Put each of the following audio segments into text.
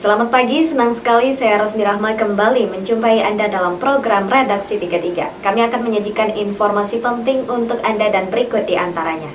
Selamat pagi, senang sekali saya Rosmi Rahma kembali menjumpai Anda dalam program Redaksi 33. Kami akan menyajikan informasi penting untuk Anda dan berikut di antaranya.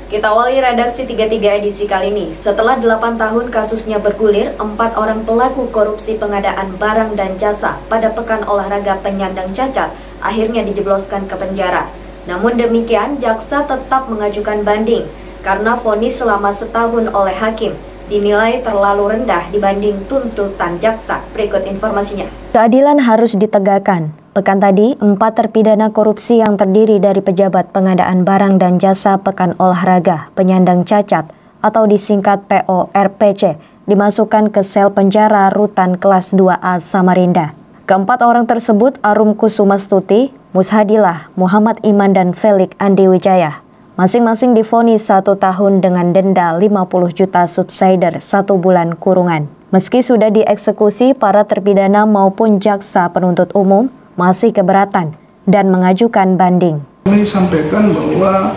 Kita awali Redaksi 33 edisi kali ini. Setelah 8 tahun kasusnya bergulir, 4 orang pelaku korupsi pengadaan barang dan jasa pada Pekan Olahraga Penyandang Cacat akhirnya dijebloskan ke penjara. Namun demikian, jaksa tetap mengajukan banding karena vonis selama setahun oleh hakim dinilai terlalu rendah dibanding tuntutan jaksa. Berikut informasinya. Keadilan harus ditegakkan. Pekan tadi, 4 terpidana korupsi yang terdiri dari pejabat pengadaan barang dan jasa Pekan Olahraga Penyandang Cacat atau disingkat PORPC dimasukkan ke sel penjara rutan kelas 2A Samarinda. Keempat orang tersebut Arum Kusumastuti, Mushadilah, Muhammad Iman, dan Felix Andi Wijaya. Masing-masing divonis 1 tahun dengan denda 50 juta subsidiar 1 bulan kurungan. Meski sudah dieksekusi, para terpidana maupun jaksa penuntut umum masih keberatan dan mengajukan banding. Kami sampaikan bahwa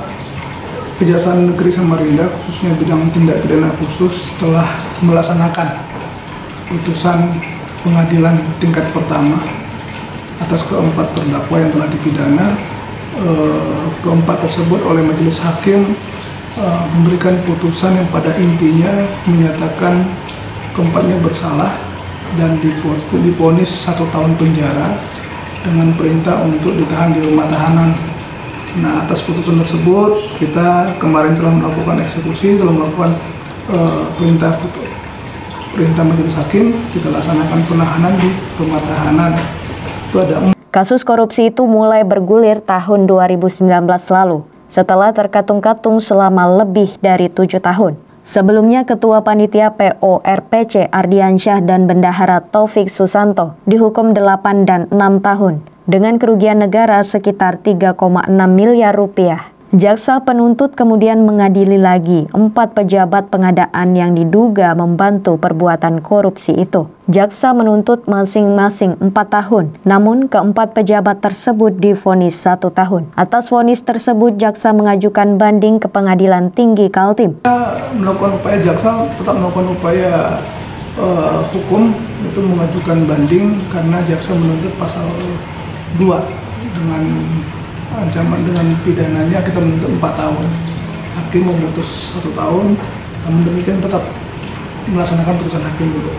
Kejaksaan Negeri Samarinda, khususnya bidang tindak pidana khusus, telah melaksanakan putusan pengadilan tingkat pertama atas keempat terdakwa yang telah dipidana. Keempat tersebut oleh majelis hakim memberikan putusan yang pada intinya menyatakan keempatnya bersalah dan divonis 1 tahun penjara dengan perintah untuk ditahan di rumah tahanan. Nah, atas putusan tersebut kita kemarin telah melakukan eksekusi, telah melakukan perintah majelis hakim, kita laksanakan penahanan di rumah tahanan. Itu ada Kasus korupsi itu mulai bergulir tahun 2019 lalu, setelah terkatung-katung selama lebih dari 7 tahun. Sebelumnya, Ketua Panitia PORPC Ardiansyah dan Bendahara Taufik Susanto dihukum 8 dan 6 tahun, dengan kerugian negara sekitar 3,6 miliar rupiah. Jaksa penuntut kemudian mengadili lagi 4 pejabat pengadaan yang diduga membantu perbuatan korupsi itu. Jaksa menuntut masing-masing 4 tahun, namun keempat pejabat tersebut divonis 1 tahun. Atas vonis tersebut, jaksa mengajukan banding ke Pengadilan Tinggi Kaltim. Jaksa tetap melakukan upaya hukum, itu mengajukan banding karena jaksa menuntut pasal 2 dengan ancaman dengan pidananya kita menuntut 4 tahun. Hakim memutus 1 tahun, namun demikian tetap melaksanakan putusan hakim dulu.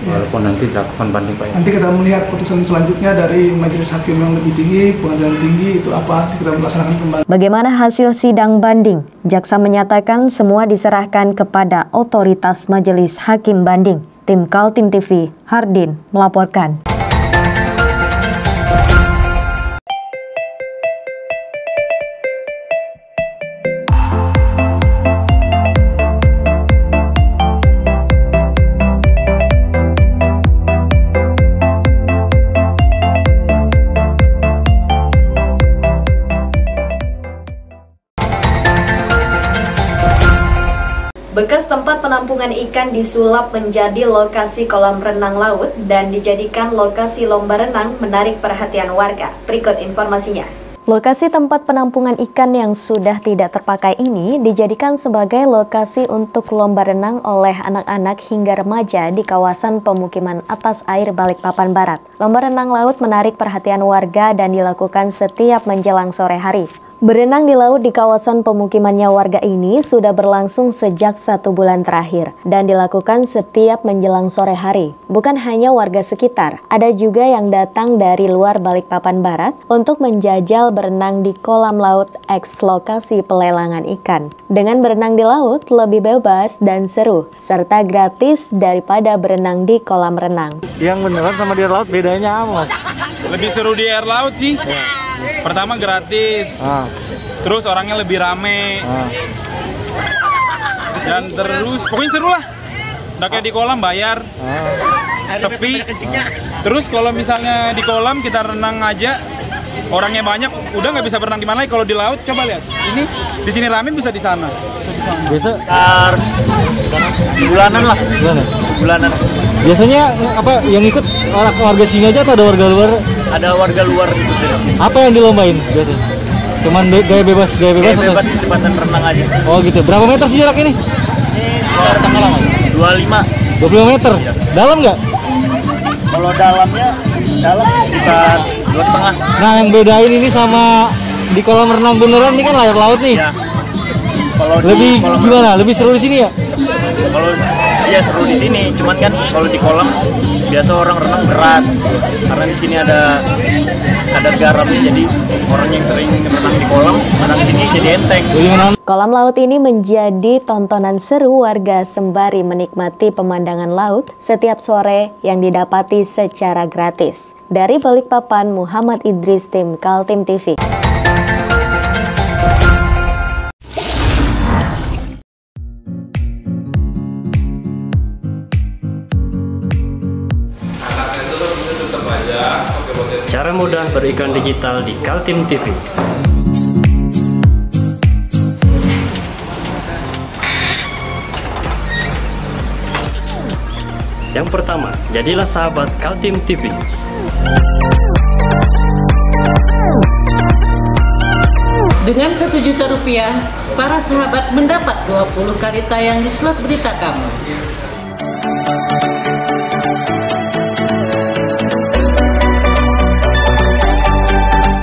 Walaupun nanti dilakukan banding, Pak. Nanti kita melihat putusan selanjutnya dari majelis hakim yang lebih tinggi, pengadilan tinggi itu apa, kita melaksanakan kembali. Bagaimana hasil sidang banding? Jaksa menyatakan semua diserahkan kepada otoritas majelis hakim banding. Tim Kaltim TV, Hardin melaporkan. Bekas tempat penampungan ikan disulap menjadi lokasi kolam renang laut dan dijadikan lokasi lomba renang menarik perhatian warga. Berikut informasinya. Lokasi tempat penampungan ikan yang sudah tidak terpakai ini dijadikan sebagai lokasi untuk lomba renang oleh anak-anak hingga remaja di kawasan pemukiman atas air Balikpapan Barat. Lomba renang laut menarik perhatian warga dan dilakukan setiap menjelang sore hari. Berenang di laut di kawasan pemukimannya warga ini sudah berlangsung sejak 1 bulan terakhir dan dilakukan setiap menjelang sore hari. Bukan hanya warga sekitar, ada juga yang datang dari luar Balikpapan Barat untuk menjajal berenang di kolam laut eks lokasi pelelangan ikan. Dengan berenang di laut lebih bebas dan seru, serta gratis daripada berenang di kolam renang. Yang beneran sama di air laut bedanya apa, Mas? Lebih seru di air laut sih. Pertama gratis, terus orangnya lebih rame, dan terus pokoknya seru lah. Udah kayak di kolam bayar, tapi terus kalau misalnya di kolam kita renang aja, orangnya banyak, udah nggak bisa berenang di mana lagi. Kalau di laut coba lihat, ini di sini rame bisa di sana. Biasa Bulanan lah. Bulanan. Biasanya apa yang ikut warga sini aja atau ada warga luar? Ada warga luar gitu. Apa yang dilombain biasanya? Cuman gaya bebas Gaya atau? bebas kecepatan renang aja. Oh gitu. Berapa meter sih jarak ini? Ini setengah lama. 25. 25 meter. Dalam nggak? Kalau dalam sekitar 2,5. Nah, yang bedain ini sama di kolam renang beneran ini kan layar laut nih. Ya. Kalau Lebih gimana? Lebih seru di sini ya? Kalau iya seru di sini, cuman kan kalau di kolam biasa orang renang berat. Karena di sini ada garamnya, jadi orang yang sering renang di kolam renang di sini jadi enteng. Kolam laut ini menjadi tontonan seru warga sembari menikmati pemandangan laut setiap sore yang didapati secara gratis. Dari Balikpapan, Muhammad Idris, tim Kaltim TV. Cara mudah beriklan digital di Kaltim TV. Yang pertama, jadilah sahabat Kaltim TV. Dengan Rp1.000.000, para sahabat mendapat 20 kali tayang di slot berita kamu.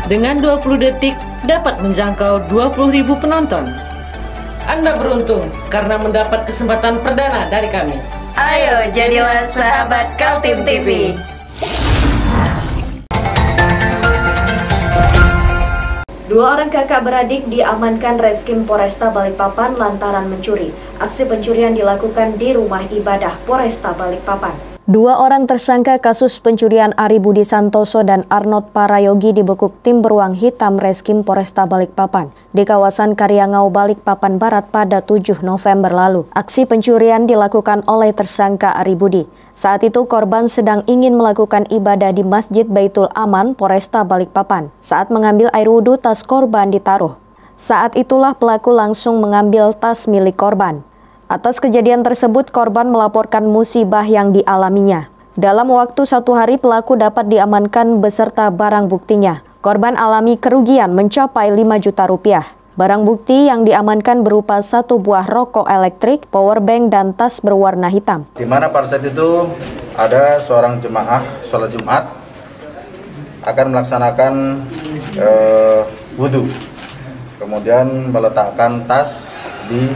Dengan 20 detik dapat menjangkau 20.000 penonton. Anda beruntung karena mendapat kesempatan perdana dari kami. Ayo jadilah sahabat Kaltim TV. Dua orang kakak beradik diamankan Reskrim Poresta Balikpapan lantaran mencuri. Aksi pencurian dilakukan di rumah ibadah Poresta Balikpapan. Dua orang tersangka kasus pencurian Ari Budi Santoso dan Arnold Parayogi dibekuk tim beruang hitam Reskrim Poresta Balikpapan di kawasan Karyangau, Balikpapan Barat pada 7 November lalu. Aksi pencurian dilakukan oleh tersangka Ari Budi. Saat itu korban sedang ingin melakukan ibadah di Masjid Baitul Aman Poresta Balikpapan. Saat mengambil air wudhu, tas korban ditaruh. Saat itulah pelaku langsung mengambil tas milik korban. Atas kejadian tersebut, korban melaporkan musibah yang dialaminya. Dalam waktu 1 hari, pelaku dapat diamankan beserta barang buktinya. Korban alami kerugian mencapai 5 juta rupiah. Barang bukti yang diamankan berupa 1 buah rokok elektrik, powerbank, dan tas berwarna hitam. Di mana pada saat itu ada seorang jemaah sholat Jumat akan melaksanakan wudhu, kemudian meletakkan tas di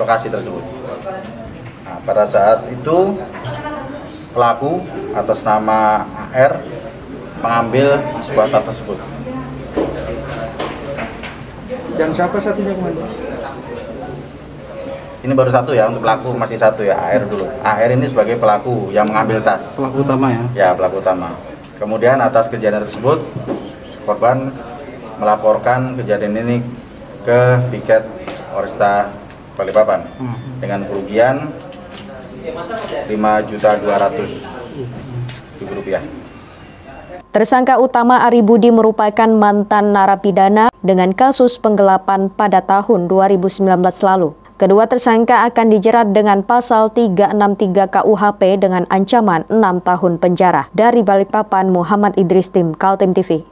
lokasi tersebut. Nah, pada saat itu pelaku atas nama AR mengambil sebuah tas tersebut. Dan siapa satunya kemana? Ini baru satu ya, untuk pelaku masih satu ya, AR dulu. AR ini sebagai pelaku yang mengambil tas. Pelaku utama ya? Ya, pelaku utama. Kemudian atas kejadian tersebut, korban melaporkan kejadian ini ke Piket Poresta Balikpapan dengan kerugian Rp5.200.000. Tersangka utama Ari Budi merupakan mantan narapidana dengan kasus penggelapan pada tahun 2019 lalu. Kedua tersangka akan dijerat dengan pasal 363 KUHP dengan ancaman 6 tahun penjara. Dari Balikpapan, Muhammad Idris, tim Kaltim TV.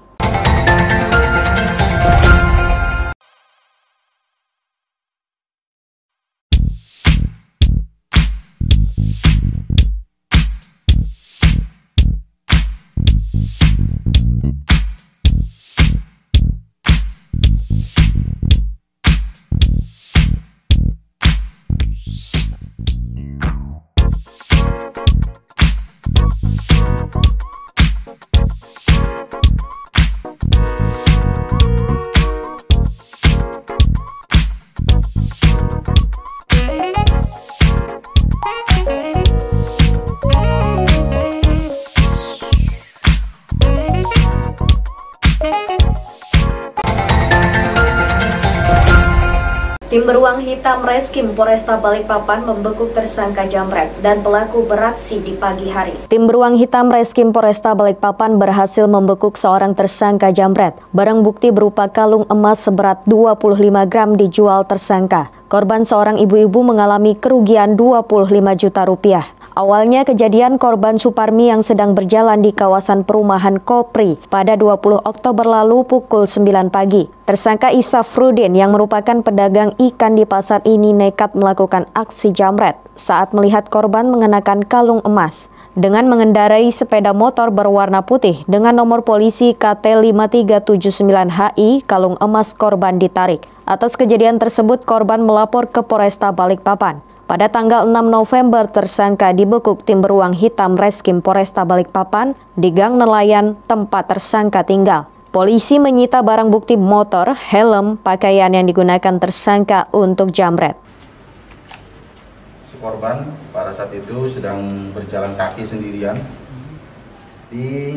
Tim beruang hitam Reskrim Poresta Balikpapan membekuk tersangka jambret dan pelaku beraksi di pagi hari. Tim beruang hitam Reskrim Poresta Balikpapan berhasil membekuk seorang tersangka jambret. Barang bukti berupa kalung emas seberat 25 gram dijual tersangka. Korban seorang ibu-ibu mengalami kerugian 25 juta rupiah. Awalnya kejadian korban Suparmi yang sedang berjalan di kawasan perumahan Kopri pada 20 Oktober lalu pukul 9 pagi. Tersangka Isafrudin yang merupakan pedagang ikan di pasar ini nekat melakukan aksi jamret saat melihat korban mengenakan kalung emas. Dengan mengendarai sepeda motor berwarna putih dengan nomor polisi KT5379HI, kalung emas korban ditarik. Atas kejadian tersebut, korban melapor ke Polresta Balikpapan. Pada tanggal 6 November, tersangka dibekuk tim beruang hitam Reskrim Polresta Balikpapan di Gang Nelayan, tempat tersangka tinggal. Polisi menyita barang bukti motor, helm, pakaian yang digunakan tersangka untuk jamret. Si korban pada saat itu sedang berjalan kaki sendirian di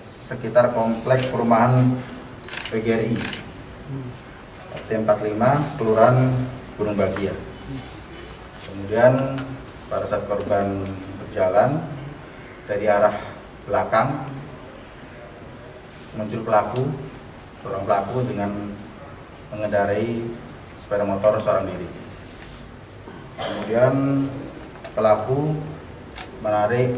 sekitar kompleks perumahan PGRI T45 Kelurahan Gunung Bagia. Kemudian pada saat korban berjalan dari arah belakang muncul seorang pelaku dengan mengendarai sepeda motor seorang diri. Kemudian pelaku menarik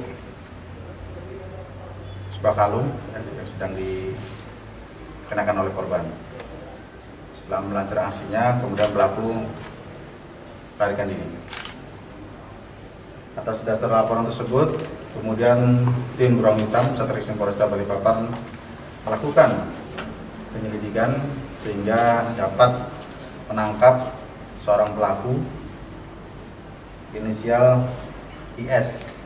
sebuah kalung yang sedang dikenakan oleh korban. Setelah melancarkan aksinya, kemudian pelaku melarikan diri. Atas dasar laporan tersebut, kemudian tim beruang hitam Satreskrim Polresta Balikpapan melakukan penyelidikan sehingga dapat menangkap seorang pelaku inisial IS,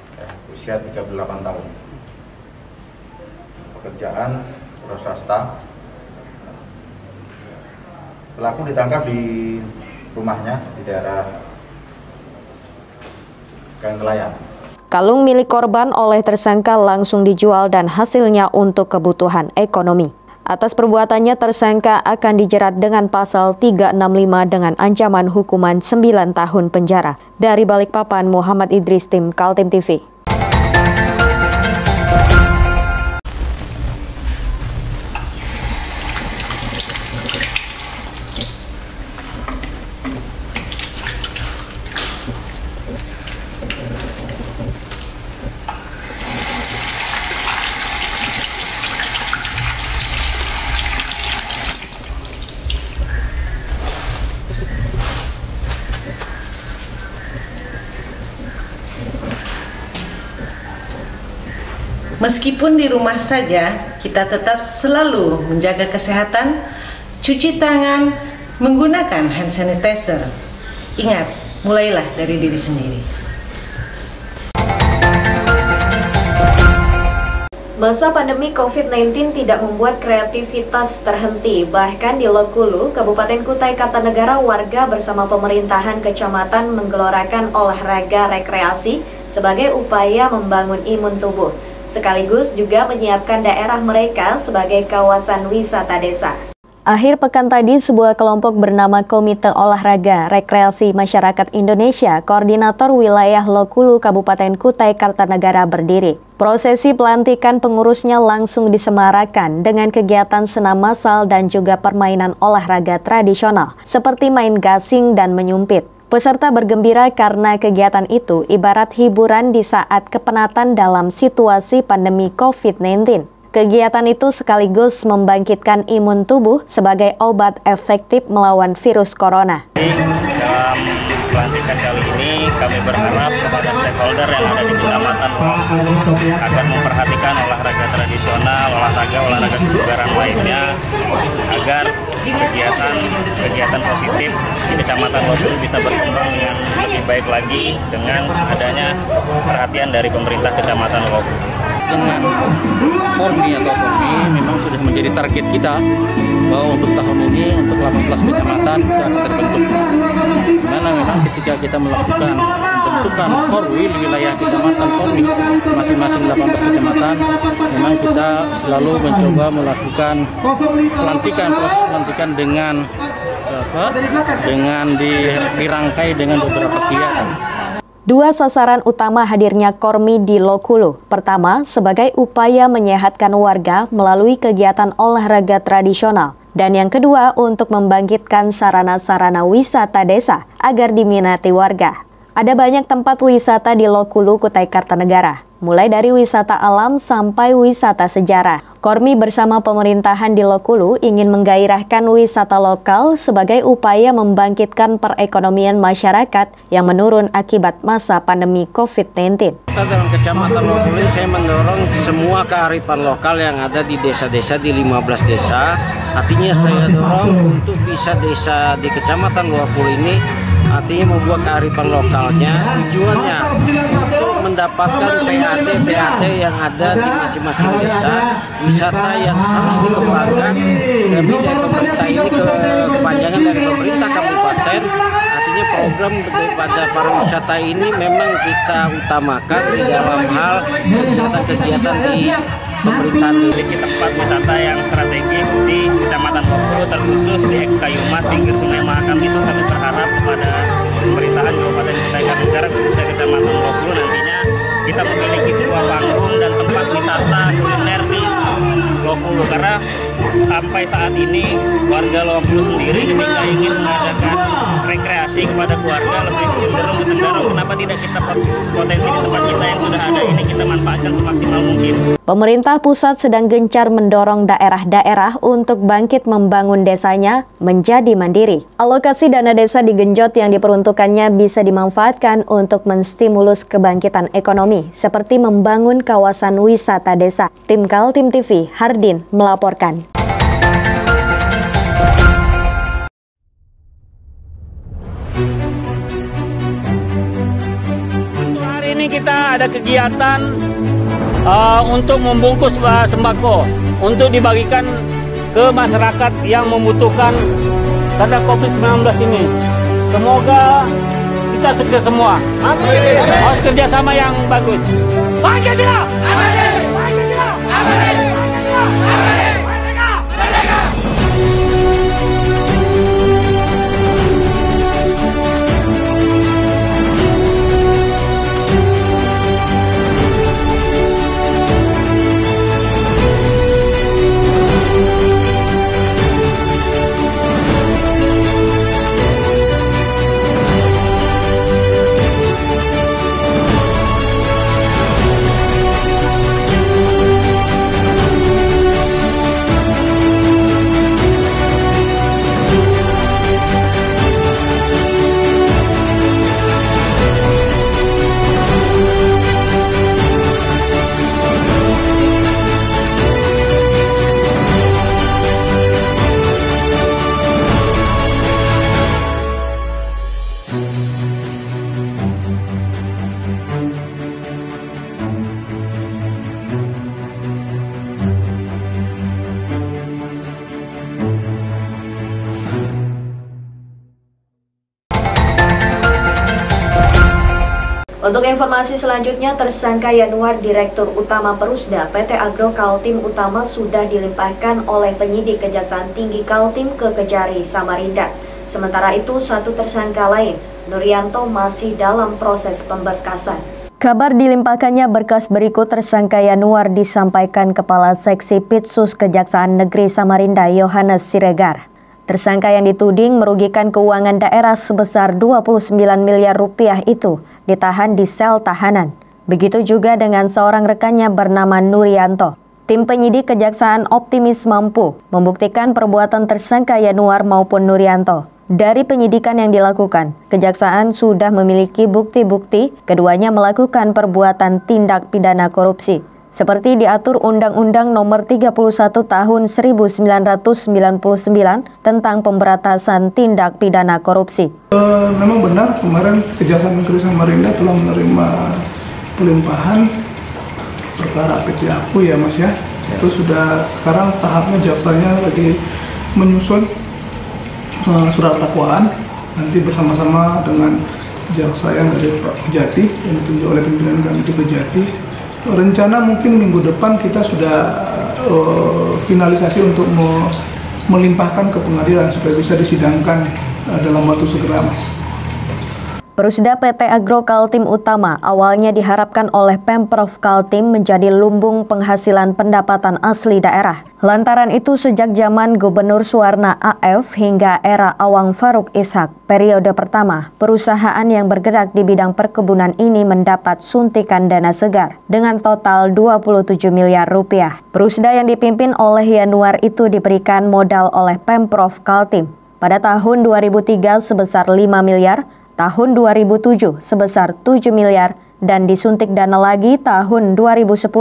usia 38 tahun, pekerjaan wira swasta. Pelaku ditangkap di rumahnya di daerah Gang Nelayan. Kalung milik korban oleh tersangka langsung dijual dan hasilnya untuk kebutuhan ekonomi. Atas perbuatannya, tersangka akan dijerat dengan pasal 365 dengan ancaman hukuman 9 tahun penjara. Dari Balikpapan, Muhammad Idris, tim Kaltim TV. Meskipun di rumah saja, kita tetap selalu menjaga kesehatan, cuci tangan, menggunakan hand sanitizer. Ingat, mulailah dari diri sendiri. Masa pandemi COVID-19 tidak membuat kreativitas terhenti. Bahkan di Lokulu, Kabupaten Kutai Kartanegara, warga bersama pemerintahan kecamatan menggelorakan olahraga rekreasi sebagai upaya membangun imun tubuh, sekaligus juga menyiapkan daerah mereka sebagai kawasan wisata desa. Akhir pekan tadi, sebuah kelompok bernama Komite Olahraga Rekreasi Masyarakat Indonesia, Koordinator Wilayah Lokulu Kabupaten Kutai Kartanegara berdiri. Prosesi pelantikan pengurusnya langsung disemarakan dengan kegiatan senam massal dan juga permainan olahraga tradisional, seperti main gasing dan menyumpit. Peserta bergembira karena kegiatan itu ibarat hiburan di saat kepenatan dalam situasi pandemi COVID-19. Kegiatan itu sekaligus membangkitkan imun tubuh sebagai obat efektif melawan virus corona. Dalam pelantikan kali ini, kami berharap kepada stakeholder yang ada di kecamatan agar memperhatikan olahraga tradisional, olahraga kebugaran lainnya, agar kegiatan positif di Kecamatan Lokulu bisa berkembang dengan lebih baik lagi dengan adanya perhatian dari pemerintah Kecamatan Lokulu. Dengan Formi memang sudah menjadi target kita bahwa untuk tahun ini untuk 18 kecamatan kita akan terbentuk. Karena memang ketika kita melakukan pembentukan Formi di wilayah kecamatan Formi masing-masing 18 kecamatan, memang kita selalu mencoba melakukan proses pelantikan dengan dirangkai dengan beberapa kegiatan. Dua sasaran utama hadirnya Kormi di Lokulu. Pertama, sebagai upaya menyehatkan warga melalui kegiatan olahraga tradisional. Dan yang kedua, untuk membangkitkan sarana-sarana wisata desa agar diminati warga. Ada banyak tempat wisata di Lokulu, Kutai Kartanegara, mulai dari wisata alam sampai wisata sejarah. Kormi bersama pemerintahan di Lokulu ingin menggairahkan wisata lokal sebagai upaya membangkitkan perekonomian masyarakat yang menurun akibat masa pandemi COVID-19. Dalam Kecamatan Lokulu, saya mendorong semua kearifan lokal yang ada di desa-desa, di 15 desa. Artinya saya dorong untuk bisa desa di Kecamatan Lokulu ini artinya membuat kearifan lokalnya, tujuannya untuk mendapatkan PAT yang ada di masing-masing desa, wisata yang harus dikembangkan lebih dari pemerintah ini kepanjangan dari pemerintah kabupaten. Artinya program daripada pariwisata ini memang kita utamakan di dalam hal kegiatan-kegiatan di pemerintahan. Memiliki tempat wisata yang strategis di Kecamatan Lokulu, terkhusus di Ekskayumas pinggir Sungai Mahakam itu kami berharap kepada pemerintahan Kabupaten Kutai Kartanegara khususnya Kecamatan Lokulu nantinya kita memiliki sebuah panggung dan tempat wisata kuliner di Lokulu, karena sampai saat ini warga Lokulu sendiri ketika ingin mengadakan rekreasi kepada keluarga lebih cenderung ke Tenggarong. Kenapa tidak kita potensi di tempat kita yang sudah ada ini kita manfaatkan semaksimal mungkin. Pemerintah pusat sedang gencar mendorong daerah-daerah untuk bangkit membangun desanya menjadi mandiri. Alokasi dana desa digenjot yang diperuntukannya bisa dimanfaatkan untuk menstimulus kebangkitan ekonomi, seperti membangun kawasan wisata desa. Tim Kaltim TV, Hardin melaporkan. Untuk hari ini kita ada kegiatan untuk membungkus sembako untuk dibagikan ke masyarakat yang membutuhkan karena COVID-19 ini. Semoga kita sukses semua. Harus kerjasama yang bagus. Pancasila! Pancasila! Untuk informasi selanjutnya, tersangka Yanuar, Direktur Utama Perusda PT Agro Kaltim Utama sudah dilimpahkan oleh penyidik Kejaksaan Tinggi Kaltim ke Kejari, Samarinda. Sementara itu, satu tersangka lain, Nurianto, masih dalam proses pemberkasan. Kabar dilimpahkannya berkas berikut tersangka Yanuar disampaikan Kepala Seksi Pitsus Kejaksaan Negeri Samarinda, Yohanes Siregar. Tersangka yang dituding merugikan keuangan daerah sebesar 29 miliar rupiah itu ditahan di sel tahanan. Begitu juga dengan seorang rekannya bernama Nurianto. Tim penyidik Kejaksaan optimis mampu membuktikan perbuatan tersangka Yanuar maupun Nurianto. Dari penyidikan yang dilakukan, Kejaksaan sudah memiliki bukti-bukti keduanya melakukan perbuatan tindak pidana korupsi, seperti diatur Undang-Undang Nomor 31 Tahun 1999 tentang pemberantasan tindak pidana korupsi. Memang benar, kemarin Kejaksaan Negeri Samarinda telah menerima pelimpahan perkara PT Aku ya Mas ya. Itu sudah sekarang tahapnya jaksanya lagi menyusun surat dakwaan, nanti bersama-sama dengan jaksa yang dari Pak Kejati yang ditunjuk oleh pimpinan kami di Kejati. Rencana mungkin minggu depan kita sudah finalisasi untuk melimpahkan ke pengadilan supaya bisa disidangkan dalam waktu segera, Mas. Perusda PT Agro Kaltim Utama awalnya diharapkan oleh Pemprov Kaltim menjadi lumbung penghasilan pendapatan asli daerah. Lantaran itu sejak zaman Gubernur Suwarna AF hingga era Awang Faruk Ishak, periode pertama, perusahaan yang bergerak di bidang perkebunan ini mendapat suntikan dana segar dengan total 27 miliar rupiah. Perusda yang dipimpin oleh Yanuar itu diberikan modal oleh Pemprov Kaltim. Pada tahun 2003 sebesar 5 miliar, tahun 2007 sebesar 7 miliar, dan disuntik dana lagi tahun 2010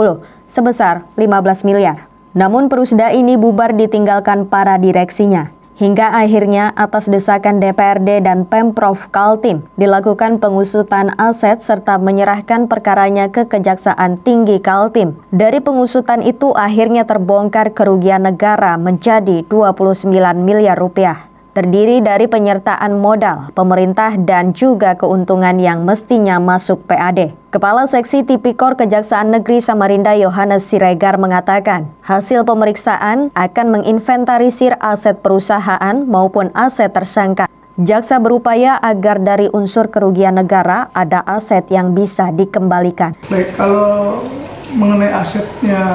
sebesar 15 miliar. Namun Perusda ini bubar ditinggalkan para direksinya. Hingga akhirnya atas desakan DPRD dan Pemprov Kaltim dilakukan pengusutan aset serta menyerahkan perkaranya ke Kejaksaan Tinggi Kaltim. Dari pengusutan itu akhirnya terbongkar kerugian negara menjadi 29 miliar rupiah. Terdiri dari penyertaan modal, pemerintah, dan juga keuntungan yang mestinya masuk PAD. Kepala Seksi Tipikor Kejaksaan Negeri Samarinda Yohanes Siregar mengatakan, hasil pemeriksaan akan menginventarisir aset perusahaan maupun aset tersangka. Jaksa berupaya agar dari unsur kerugian negara ada aset yang bisa dikembalikan. Baik, kalau mengenai asetnya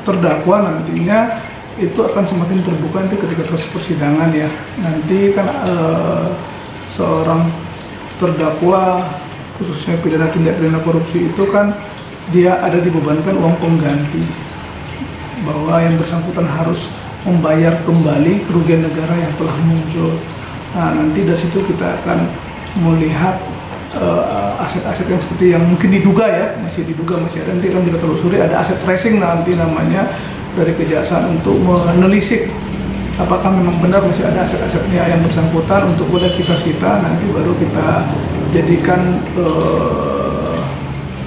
terdakwa nantinya itu akan semakin terbuka nanti ketika proses persidangan ya. Nanti kan seorang terdakwa khususnya pidana tindak pidana korupsi itu kan dia ada dibebankan uang pengganti, bahwa yang bersangkutan harus membayar kembali kerugian negara yang telah muncul. Nah, nanti dari situ kita akan melihat aset-aset yang seperti yang mungkin diduga ya, masih ada, nanti akan kita telusuri, ada aset tracing nanti namanya dari Kejaksaan untuk menelisik apakah memang benar masih ada aset-asetnya yang bersangkutan, untuk boleh kita sita, nanti baru kita jadikan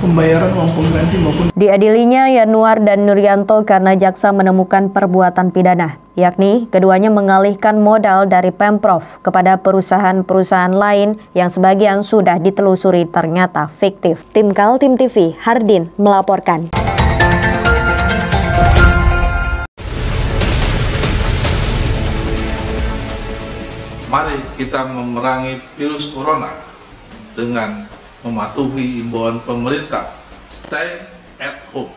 pembayaran uang pengganti maupun. Diadilinya Yanuar dan Nuryanto karena jaksa menemukan perbuatan pidana, yakni keduanya mengalihkan modal dari Pemprov kepada perusahaan-perusahaan lain yang sebagian sudah ditelusuri ternyata fiktif. Tim Kaltim TV, Hardin melaporkan. Mari kita memerangi virus corona dengan mematuhi imbauan pemerintah, stay at home.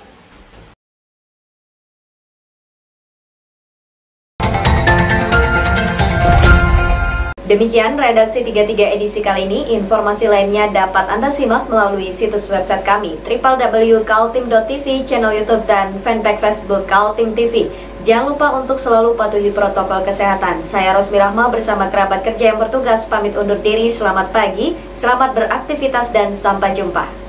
Demikian redaksi 33 edisi kali ini. Informasi lainnya dapat Anda simak melalui situs website kami www.kaltim.tv, channel YouTube dan fanpage Facebook Kaltim TV. Jangan lupa untuk selalu patuhi protokol kesehatan. Saya Rosmi Rahma bersama kerabat kerja yang bertugas pamit undur diri. Selamat pagi, selamat beraktivitas dan sampai jumpa.